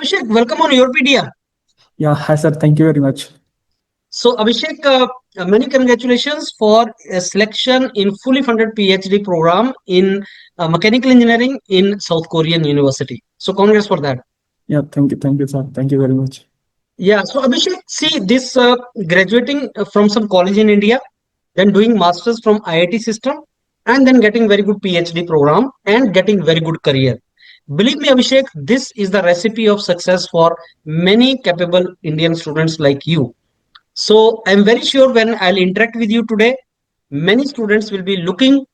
Abhishek, welcome on your PDR. Yeah, hi sir. Thank you very much. So, Abhishek, many congratulations for a selection in fully funded PhD program in mechanical engineering in South Korean University. So, congrats for that. Yeah, thank you, sir. Thank you very much. Yeah. So, Abhishek, see this graduating from some college in India, then doing masters from IIT system, and then getting very good PhD program and getting very good career. Believe me, Abhishek, this is the recipe of success for many capable Indian students like you. So I'm very sure when I'll interact with you today, many students will be looking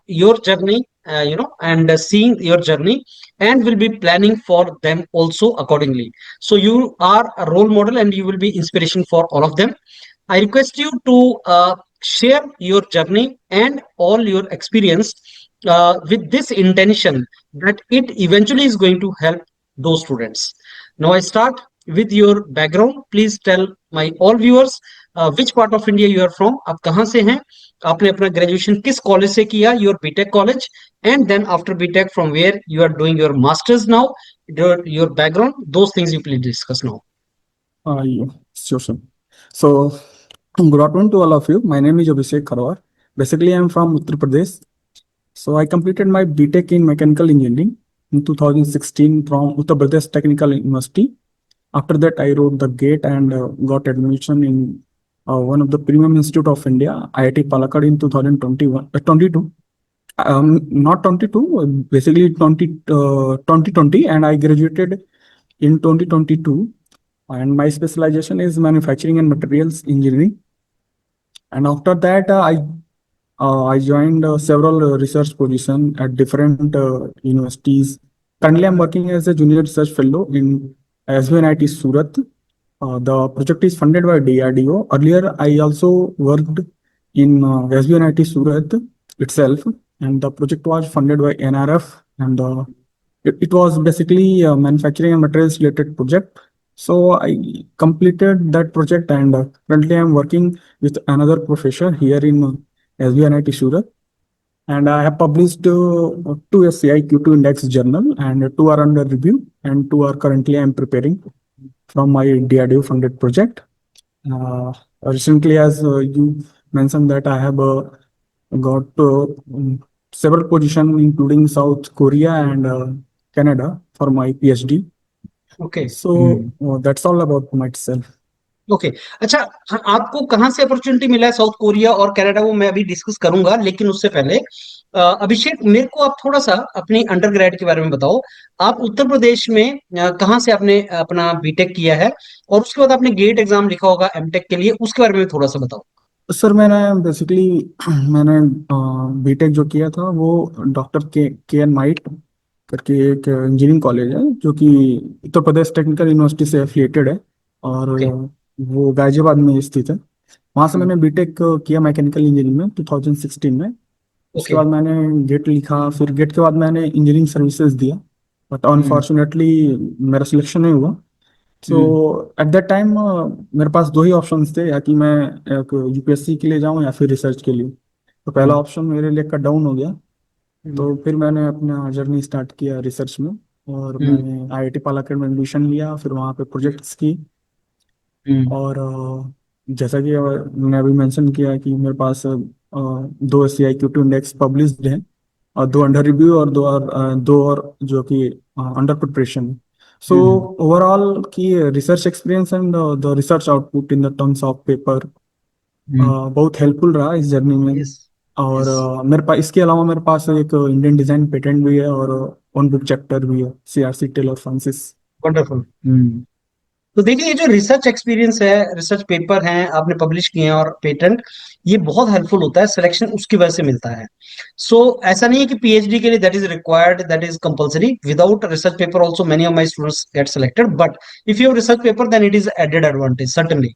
your journey, and seeing your journey, and will be planning for them also accordingly. So you are a role model, and you will be inspiration for all of them. I request you to share your journey and all your experience with this intention that it eventually is going to help those students. Now I start with your background. Please tell my all viewers which part of India you are from. आप कहाँ से हैं? आपने अपना graduation किस college से किया? Your BTech college, and then after BTech from where you are doing your masters now. Your background, those things you please discuss now. Yeah, sure, sir. So, good afternoon to all of you. My name is Abhishek Kharwar. Basically, I'm from Uttar Pradesh. So, I completed my BTech in Mechanical Engineering in 2016 from Uttar Pradesh Technical University. After that, I wrote the GATE and got admission in one of the premium institute of India, IIT Palakkad in 2021, 22. Not 22, basically 2020, and I graduated in 2022. And my specialization is manufacturing and materials engineering. And after that, I joined several research positions at different universities. Currently, I'm working as a junior research fellow in SBNIT Surat. The project is funded by DRDO. Earlier, I also worked in SBNIT Surat itself, and the project was funded by NRF, and it was basically a manufacturing and materials related project. So I completed that project, and currently I'm working with another professor here in SBNIT Surat. And I have published two SCI Q2 Index journal, and two are under review, and two are currently I'm preparing from my DRDO funded project. Recently, as you mentioned, that I have got several positions, including South Korea and Canada, for my PhD. Okay. So that's all about myself. Okay अच्छा, आपको कहाँ से opportunity मिला है south Korea और Canada? वो मैं अभी डिस्कस करूंगा, लेकिन उससे पहले अभिषेक, मेरे को आप थोड़ा सा अपनी अंडरग्रेड के बारे में बताओ। आप उत्तर प्रदेश में कहाँ से आपने अपना बीटेक किया है, और उसके बाद आपने गेट एग्जाम लिखा होगा एमटेक के लिए, उसके बारे में थोड़ा सा बताओ। सर, मैंने बेसिकली मैंने बीटेक जो किया था वो डॉक्टर के एन माइट करके एक इंजीनियरिंग कॉलेज है, जो कि उत्तर प्रदेश टेक्निकल यूनिवर्सिटी से एफिलिएटेड है, और ओके। वो गाजियाबाद में स्थित है। वहाँ से हम्म। मैंने बीटेक किया मैकेनिकल इंजीनियरिंग में 2016 में। उसके ओके। बाद मैंने गेट लिखा, फिर गेट के बाद मैंने इंजीनियरिंग सर्विसेज दिया, बट हम्म। अनफॉर्चुनेटली मेरा सिलेक्शन नहीं हुआ। सो हम्म। एट दैट टाइम मेरे पास दो ही ऑप्शंस थे, या कि मैं एक यूपीएससी के लिए जाऊं या फिर रिसर्च के लिए। तो पहला हम्म। ऑप्शन मेरे लिए कट डाउन हो गया। हम्म। तो फिर मैंने अपना जर्नी स्टार्ट किया रिसर्च में, और हम्म। मैंने आईआईटी पालाकड़ में एडमिशन लिया, फिर वहाँ पे प्रोजेक्ट्स की। हम्म। और जैसा कि मैंने अभी मेंशन किया कि मेरे पास दो C I Q two index published हैं, और दो अंडर रिव्यू, और दो और जो कि under preparation. So hmm. Overall की research experience and the research output in the terms of paper hmm. बहुत हेल्पफुल रहा इस जर्नी में। यस। और यस। मेरे पास इसके अलावा मेरे पास एक इंडियन डिजाइन पेटेंट भी है, और ऑन बुक चैप्टर भी है, सीआरसी टेलर फ्रांसिस। वंडरफुल। तो देखिए, ये जो रिसर्च एक्सपीरियंस है, रिसर्च पेपर हैं आपने पब्लिश किए हैं, और पेटेंट, ये बहुत हेल्पफुल होता है। सिलेक्शन उसकी वजह से मिलता है। सो ऐसा नहीं है कि पीएचडी के लिए that is required, that is compulsory. Without research paper also many of my students get selected, but if you have research paper then it is added advantage certainly.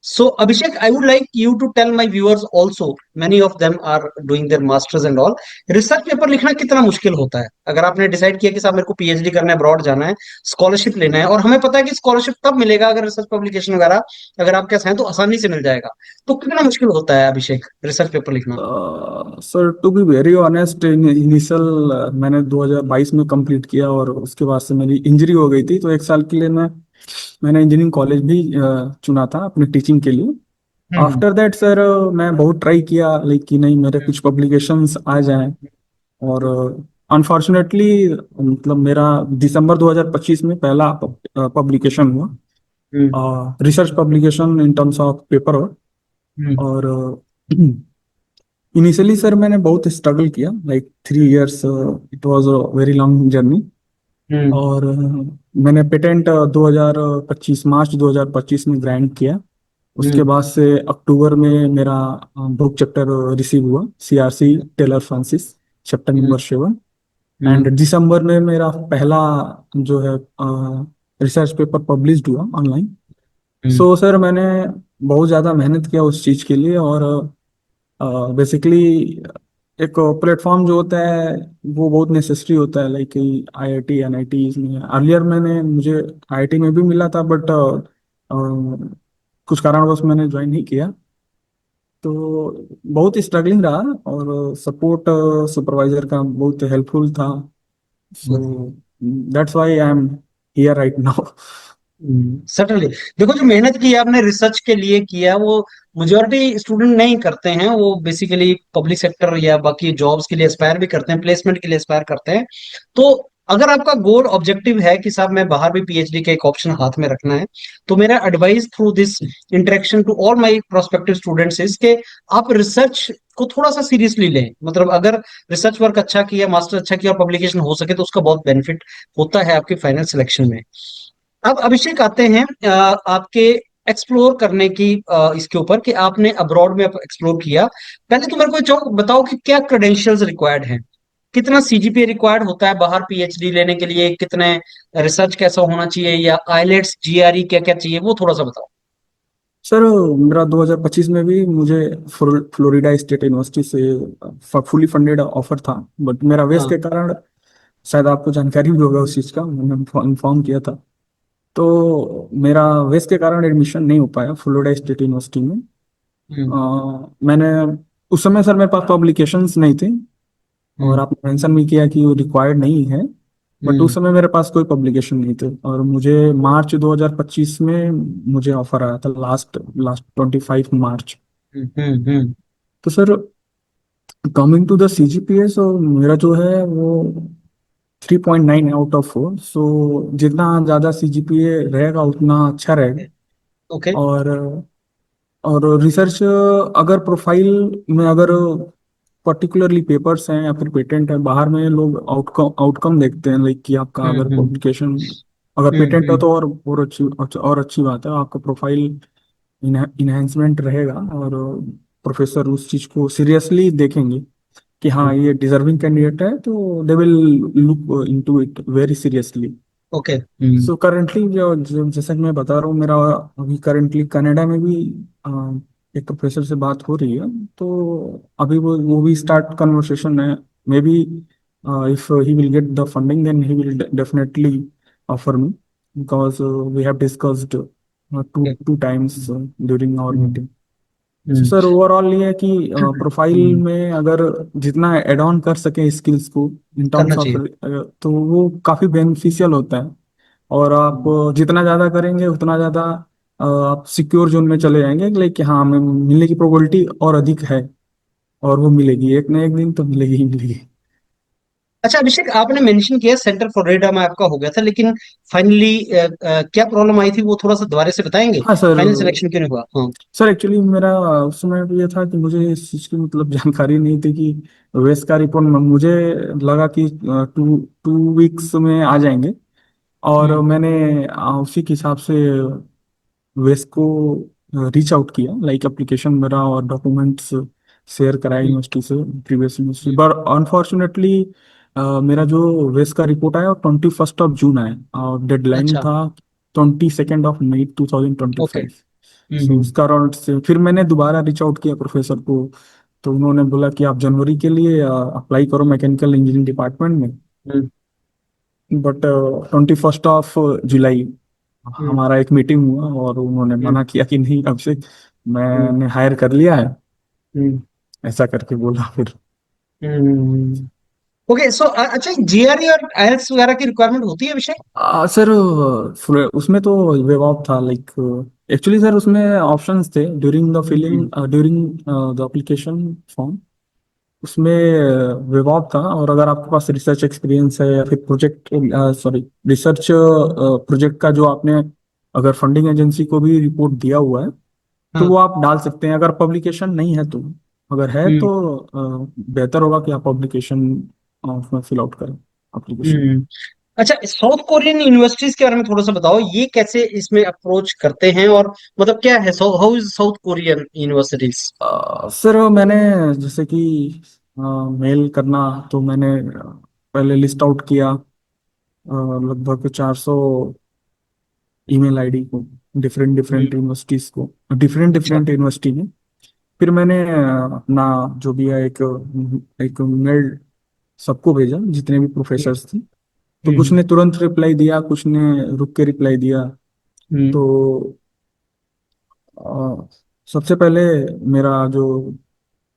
So, Abhishek, I would like you to tell my viewers also, many of them are doing their masters and all. Research paper लिखना कितना मुश्किल होता है? अगर आपने decide किया कि साहब मेरे को पीएचडी करना है, अब्रॉड जाना है, स्कॉलरशिप लेना है, और हमें पता है कि स्कॉलरशिप तब मिलेगा अगर रिसर्च पब्लिकेशन वगैरह अगर आपके साथ है तो आसानी से मिल जाएगा। तो कितना मुश्किल होता है अभिषेक रिसर्च पेपर लिखना? Sir to be very honest, initial मैंने 2022 में कंप्लीट किया और उसके बाद से मेरी इंजरी हो गई थी, तो एक साल के लिए मैंने इंजीनियरिंग कॉलेज भी चुना था अपने टीचिंग के लिए। हम्म। आफ्टर दैट सर मैं बहुत ट्राई किया लाइक कि नहीं मेरे कुछ पब्लिकेशंस आ जाएं, और अनफॉर्चुनेटली मतलब मेरा दिसंबर 2025 में पहला पब्लिकेशन हम्म। हुआ, research publication in terms of paper work. Hmm. और इनिशियली सर मैंने बहुत स्ट्रगल किया, like 3 years, it was a very long journey. Hmm. और मैंने पेटेंट 2025 मार्च 2025 में ग्रांट किया। उसके हम्म। बाद से अक्टूबर में मेरा बुक चैप्टर रिसीव हुआ, CRC Taylor Francis chapter hmm. Number 7। Hmm. And दिसंबर में मेरा पहला जो है रिसर्च पेपर पब्लिश्ड हुआ ऑनलाइन। हम्म। सो सर मैंने बहुत ज़्यादा मेहनत किया उस चीज़ के लिए, और बेसिकली एक प्लेटफॉर्म जो होता है वो बहुत नेसेसरी होता है, लाइक आईआईटी एनआईटी में अर्लियर मुझे आईआईटी में भी मिला था, बट कुछ कारणवश मैंने ज्वाइन नहीं किया। तो बहुत स्ट्रगलिंग रहा, और सपोर्ट सुपरवाइजर का बहुत हेल्पफुल था। So that's why I am here right now. Certainly. देखो, जो मेहनत की है आपने रिसर्च के लिए किया वो मेजोरिटी स्टूडेंट नहीं करते हैं। वो बेसिकली पब्लिक सेक्टर या बाकी जॉब्स के लिए एस्पायर भी करते हैं, प्लेसमेंट के लिए एस्पायर करते हैं। तो अगर आपका गोल ऑब्जेक्टिव है कि साहब मैं बाहर भी पीएचडी का एक ऑप्शन हाथ में रखना है, तो मेरा advice through this interaction to all my prospective students is के आप रिसर्च को थोड़ा सा सीरियसली लें। मतलब अगर रिसर्च वर्क अच्छा किया, मास्टर अच्छा किया, पब्लिकेशन हो सके तो उसका बहुत बेनिफिट होता है आपके फाइनल सिलेक्शन में। अब अभिषेक आते हैं आपके एक्सप्लोर करने की इसके ऊपर कि आपने अब्रॉड में एक्सप्लोर किया। पहले तो मेरे को बताओ कि क्या क्रेडेंशियल्स रिक्वायर्ड हैं, कितना सीजीपीए रिक्वायर्ड होता है बाहर पीएचडी लेने के लिए, कितने रिसर्च कैसा होना चाहिए, या आईलेट्स जीआरई क्या क्या चाहिए, वो थोड़ा सा बताओ। सर मेरा 2025 में भी मुझे फ्लोरिडा स्टेट यूनिवर्सिटी से फुली फंडेड ऑफर था, बट मेरा वेस्ट हाँ। के कारण, शायद आपको जानकारी भी होगा उस चीज़ का, मैंने इन्फॉर्म किया था। तो मेरा वेस्ट के कारण एडमिशन नहीं हो पाया फ्लोरिडा स्टेट यूनिवर्सिटी में। हम्म। मैंने उस समय सर मेरे पास पब्लिकेशंस नहीं थे, और हम्म। आपने मेंशन भी किया कि वो रिक्वायर्ड नहीं है, बट उस हम्म। समय मेरे पास कोई पब्लिकेशन नहीं थे। और मुझे मार्च 2025 में मुझे ऑफर आया था, लास्ट लास्ट 25 मार्च। हम्म। हम्म। तो sir coming to the CGPA, so मेरा जो है वो 3.9 आउट ऑफ 4। सो जितना ज़्यादा सीजीपीए रहेगा उतना अच्छा रहेगा। ओके। और रिसर्च अगर प्रोफाइल में अगर पर्टिकुलरली पेपर्स हैं या फिर पेटेंट है, बाहर में लोग आउटकम आउटकम देखते हैं, लाइक कि आपका हम्म। अगर हम्म। पब्लिकेशन, अगर हम्म। पेटेंट है हम्म। तो और अच्छी बात है, आपका प्रोफाइल इन्हेंसमेंट रहेगा, और प्रोफेसर उस चीज को सीरियसली देखेंगे कि हाँ ये डिजर्विंग कैंडिडेट है, तो they will look into it very seriously. Okay. So currently जैसा कि मैं बता रहा हूँ, मेरा अभी करेंटली कनाडा में भी एक प्रोफेसर से बात हो रही है। तो अभी वो भी स्टार्ट कन्वर्सेशन है। Maybe if he will get the funding then he will definitely offer me, because we have discussed two times during our hmm. Meeting. So hmm. Sir overall ये है कि प्रोफाइल हम्म। में अगर जितना add on कर सके skills को इन करना टर्म्स ऑफ, चाहिए। तो वो काफ़ी बेनिफिशियल होता है। और आप हम्म। जितना ज़्यादा करेंगे उतना ज़्यादा आप सिक्योर जोन में चले जाएंगे, लाइक हाँ हमें मिलने की प्रोबेबिलिटी और अधिक है, और वो मिलेगी एक न एक दिन तो मिलेगी ही मिलेगी। अच्छा अभिषेक, आपने मेंशन किया सेंटर फ्लोरिडा में आपका हो गया था, लेकिन फाइनली क्या प्रॉब्लम आई थी वो थोड़ा सा दोबारा से बताएंगे? हाँ सर। फाइनल सिलेक्शन क्यों नहीं हुआ? हाँ। सर एक्चुअली मेरा उस समय ये था कि मुझे इस चीज़ की मतलब जानकारी नहीं थी कि वेस्ट का रिपोर्ट, मुझे लगा कि 2 वीक्स में आ जाएंगे। और हम्म। मैंने उसी के हिसाब से वेस्ट को रीच आउट किया, लाइक एप्लीकेशन मेरा और डॉक्यूमेंट्स शेयर कराया हम्म। यूनिवर्सिटी से, प्रीवियस यूनिवर्सिटी। हम्म। पर अनफॉर्चुनेटली मेरा जो वेस्ट का रिपोर्ट आया 21 जून आया, और डेडलाइन अच्छा। था 22 मई ओके। 2025। सो उस कारण से फिर मैंने दोबारा रीच आउट किया प्रोफेसर को। तो उन्होंने बोला कि आप जनवरी के लिए अप्लाई करो मैकेनिकल इंजीनियरिंग डिपार्टमेंट में। हम्म, बट 21 जुलाई हम्म, हमारा एक मीटिंग हुआ और उन्होंने हम्म, मना किया कि नहीं, अभिषेक हम्म, मैंने हायर कर लिया है, हम्म, ऐसा करके बोला फिर। हम्म। ओके, सो अच्छा, जीआरई और आईएलटीएस वगैरह की रिक्वायरमेंट होती है विषय? सर उसमें तो वेव था लाइक, एक्चुअली सर उसमें ऑप्शंस थे during the hmm, filling, during the application form. उसमें विभाग था, और अगर आपके पास रिसर्च एक्सपीरियंस है या फिर प्रोजेक्ट, सॉरी, रिसर्च प्रोजेक्ट का जो आपने अगर फंडिंग एजेंसी को भी रिपोर्ट दिया हुआ है, तो हाँ, वो आप डाल सकते हैं। अगर पब्लिकेशन नहीं है तो, अगर है हम्म, तो बेहतर होगा कि आप पब्लिकेशन उसमें फिल आउट करें एप्लीकेशन। हम्म। अच्छा, साउथ कोरियन यूनिवर्सिटीज के बारे में थोड़ा सा बताओ, ये कैसे इसमें अप्रोच करते हैं, और मतलब क्या है, how is south Korean universities? Sir मैंने जैसे कि मेल करना, तो मैंने पहले लिस्ट आउट किया लगभग 400 ईमेल आईडी को, डिफरेंट हम्म, डिफरेंट यूनिवर्सिटीज को, डिफरेंट अच्छा। डिफरेंट यूनिवर्सिटी में। फिर मैंने अपना जो भी है एक एक मेल सबको भेजा, जितने भी हम्म, प्रोफेसर्स थे। तो कुछ हम्म, ने तुरंत रिप्लाई दिया, कुछ ने रुक के रिप्लाई दिया। हम्म, तो अ, सबसे पहले मेरा जो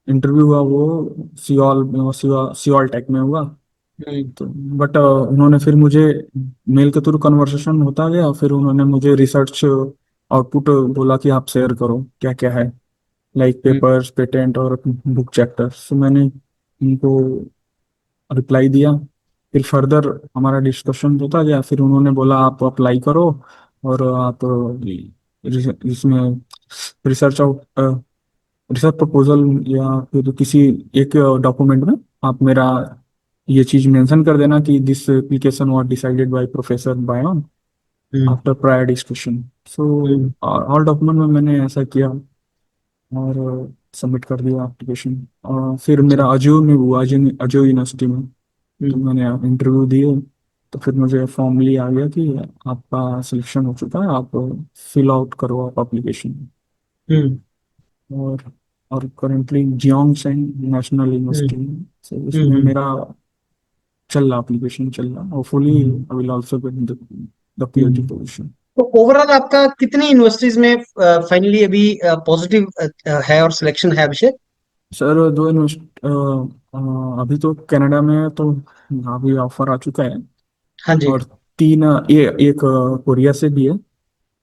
इंटरव्यू हुआ वो सियोल टेक में हुआ। हम्म, तो बट उन्होंने फिर मुझे मेल के थ्रू कन्वर्सेशन होता गया, फिर उन्होंने मुझे रिसर्च आउटपुट बोला कि आप शेयर करो क्या क्या है, लाइक हम्म, पेपर्स, पेटेंट और बुक चैप्टर्स। तो मैंने उनको रिप्लाई दिया। फिर फर्दर हमारा डिस्कशन होता गया, फिर उन्होंने बोला आप अप्लाई करो, और आप इसमें रिसर्च आउट रिसर्च प्रपोजल या फिर किसी एक डॉक्यूमेंट में आप मेरा ये चीज मेंशन कर देना कि this application was decided by professor Bayern hmm, after prior discussion. So hmm, all document में मैंने ऐसा किया और सबमिट कर दिया एप्लीकेशन। और फिर अच्छा। मेरा अजू में हुआ, अजू यूनिवर्सिटी में। तो हम्म, मैंने इंटरव्यू दिए, तो फिर मुझे फॉर्मली आ गया कि आपका सिलेक्शन हो चुका है, आप फिल आउट करो आप एप्लीकेशन। हम्म, और और करेंटली जियोंग नेशनल हम्म, यूनिवर्सिटी में, so इसमें हम्म, मेरा चल रहा, एप्लीकेशन चल रहा, hopefully hmm, I will also get the PhD hmm. Position. तो ओवरऑल आपका कितनी यूनिवर्सिटीज में फाइनली अभी पॉजिटिव है और सिलेक्शन है अभिषेक? सर दो यूनिवर्सिटी, अभी तो कनाडा में है, तो अभी ऑफर आ चुका है। हाँ जी, और तीन, एक कोरिया से भी है,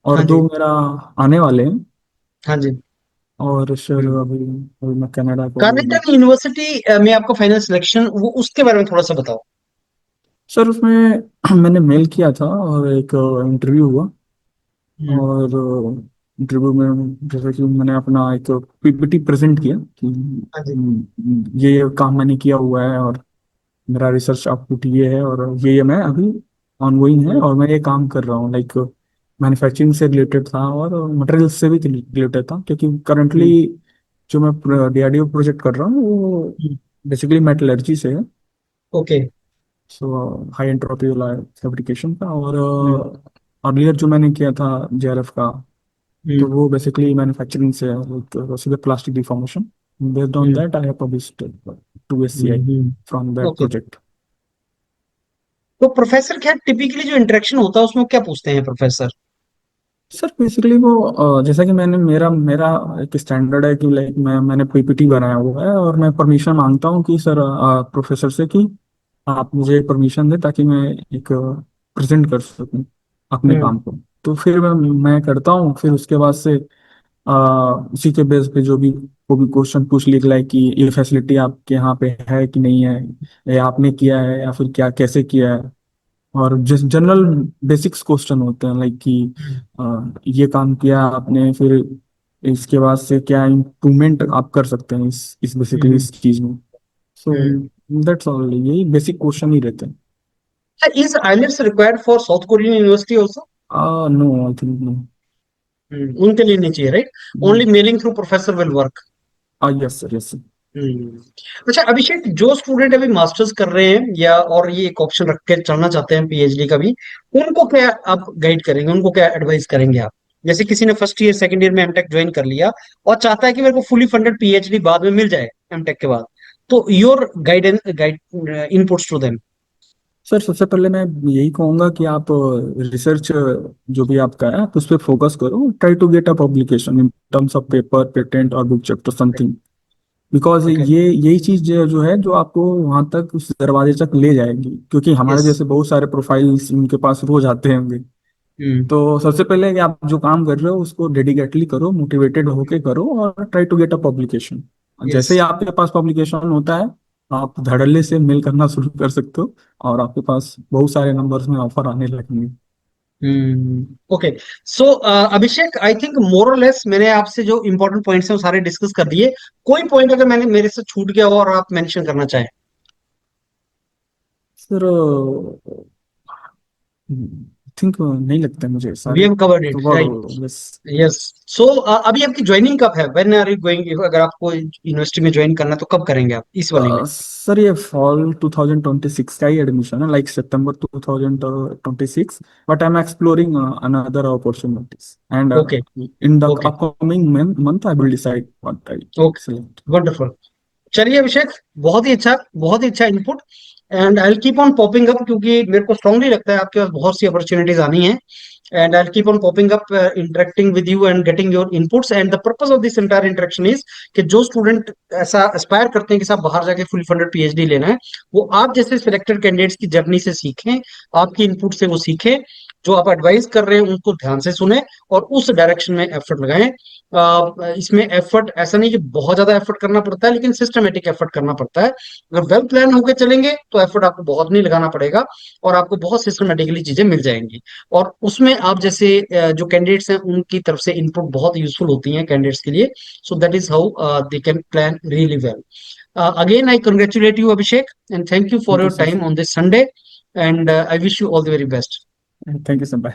और हाँ दो जी, मेरा आने वाले हैं। हाँ जी। और सर हम्म। अभी मैं कनाडा को भी। कार्नेगन यूनिवर्सिटी में आपका फाइनल सिलेक्शन, वो उसके बारे में थोड़ा सा बताओ। सर उसमें मैंने मेल किया था और एक इंटरव्यू हुआ। हम्म, और इंटरव्यू में जैसे कि मैंने अपना एक पीपीटी प्रेजेंट किया कि हाँ जी। ये काम मैंने किया हुआ है, और मेरा रिसर्च आउटपुट ये है, और ये मैं अभी ऑनगोइंग है, हम्म, और मैं ये काम कर रहा हूँ लाइक मैन्युफैक्चरिंग से रिलेटेड था और मटेरियल से भी रिलेटेड था, क्योंकि करंटली हम्म, जो मैं डीआरडीओ प्रोजेक्ट कर रहा हूँ वो हम्म, बेसिकली मेटलर्जी से है। ओके। सो हाई एंट्रोपी वाला फैब्रिकेशन का। और हम्म, अर्लियर जो मैंने किया था जेआरएफ का, तो हम्म, वो बेसिकली मैन्युफैक्चरिंग से है, सीधे plastic deformation. Based on hmm, that I have published 2 SCI from that okay. Project. तो प्रोफेसर क्या टिपिकली जो इंटरेक्शन होता है उसमें क्या पूछते हैं प्रोफेसर? सर बेसिकली वो जैसा कि मैंने मेरा मेरा एक स्टैंडर्ड है कि लाइक मैंने पीपीटी बनाया हुआ है, और मैं परमिशन मांगता हूँ कि सर प्रोफेसर से कि आप मुझे परमिशन दें ताकि मैं एक प्रेजेंट कर सकूं अपने हम्म, काम को। तो फिर मैं करता हूँ, फिर उसके बाद से उसी के बेस पे जो भी वो भी क्वेश्चन पूछ लिख लाइक कि ये फैसिलिटी आपके यहाँ पे है कि नहीं है, या आपने किया है या फिर क्या कैसे किया है। और जिस जनरल बेसिक्स क्वेश्चन होते हैं लाइक कि हम्म, ये काम किया आपने, फिर इसके बाद से क्या इम्प्रूवमेंट आप कर सकते हैं इस बेसिकली हम्म, इस चीज में। So hmm. दैट्स ऑल, यही बेसिक क्वेश्चन ही रहते हैं। Is IELTS required for South Korean university also? No I think no. उनके लिए नहीं चाहिए, right? Only mailing through professor will work. Yes sir, yes sir. अच्छा अभिषेक, जो स्टूडेंट अभी मास्टर्स कर रहे हैं या और ये एक ऑप्शन रख के चलना चाहते हैं पीएचडी का भी, उनको क्या आप गाइड करेंगे, उनको क्या एडवाइस करेंगे आप? जैसे किसी ने फर्स्ट ईयर सेकंड ईयर में एमटेक ज्वाइन कर लिया और चाहता है कि मेरे को फुली फंडेड पीएचडी बाद में मिल जाए एमटेक के बाद, तो your guide inputs to them. Sir सबसे पहले मैं यही कहूंगा कि आप रिसर्च जो भी आपका है आप उस पर फोकस करो, try to get a publication in terms of paper, patent और book chapter something, because okay. ये यही चीज जो है जो आपको वहां तक उस दरवाजे तक ले जाएगी, क्योंकि हमारे यस। जैसे बहुत सारे प्रोफाइल्स उनके पास रोज आते होंगे। हम्म। तो सबसे पहले कि आप जो काम कर रहे हो उसको डेडिकेटली करो, मोटिवेटेड होके करो और try to get a publication. Yes. जैसे ही आपके पास पब्लिकेशन होता है आप धड़ल्ले से मेल करना शुरू कर सकते हो और आपके पास बहुत सारे नंबर्स में ऑफर आने लगेंगे। Okay. So Abhishek, I think more और लेस मैंने आपसे जो इंपॉर्टेंट पॉइंट्स हैं वो सारे डिस्कस कर दिए। कोई पॉइंट अगर मैंने मेरे से छूट गया हो और आप मेंशन करना चाहें। सर थिंक नहीं लगता है मुझे, वी सारे have covered it, cover right? हो बस। यस। सो अभी आपकी ज्वाइनिंग कब है? When are you going? अगर आपको यूनिवर्सिटी में ज्वाइन करना है तो कब करेंगे आप इस वाली में? सर ये फॉल 2026 का ही एडमिशन है, like September 2026, but I am exploring another opportunities and okay. In the okay. Upcoming month I will decide what I okay. Select. Wonderful. चलिए अभिषेक, बहुत ही अच्छा input. And I will keep on popping up, क्योंकि मेरे को strongly लगता है आपके पास बहुत सी अपॉर्चुनिटीज आनी है। And I will keep on popping up, interacting with you and getting your inputs. And the purpose of this entire interaction is कि जो स्टूडेंट ऐसा एस्पायर करते हैं कि साहब बाहर जाके फुल फंडेड पीएचडी लेना है, वो आप जैसे सिलेक्टेड कैंडिडेट्स की जर्नी से सीखें, आपकी इनपुट से वो सीखें, जो आप एडवाइस कर रहे हैं उनको ध्यान से सुने और उस डायरेक्शन में एफर्ट लगाएं। इसमें एफर्ट ऐसा नहीं कि बहुत ज्यादा एफर्ट करना पड़ता है, लेकिन सिस्टमेटिक एफर्ट करना पड़ता है। अगर वेल प्लान होकर चलेंगे तो एफर्ट आपको बहुत नहीं लगाना पड़ेगा और आपको बहुत सिस्टमेटिकली चीजें मिल जाएंगी। और उसमें आप जैसे जो कैंडिडेट्स हैं उनकी तरफ से इनपुट बहुत यूजफुल होती है कैंडिडेट्स के लिए। So that is how they can plan really well. Again I congratulate you Abhishek, and thank you for thank you your sir. Time on this Sunday, and I wish you all the very best. Thank you sir, bye.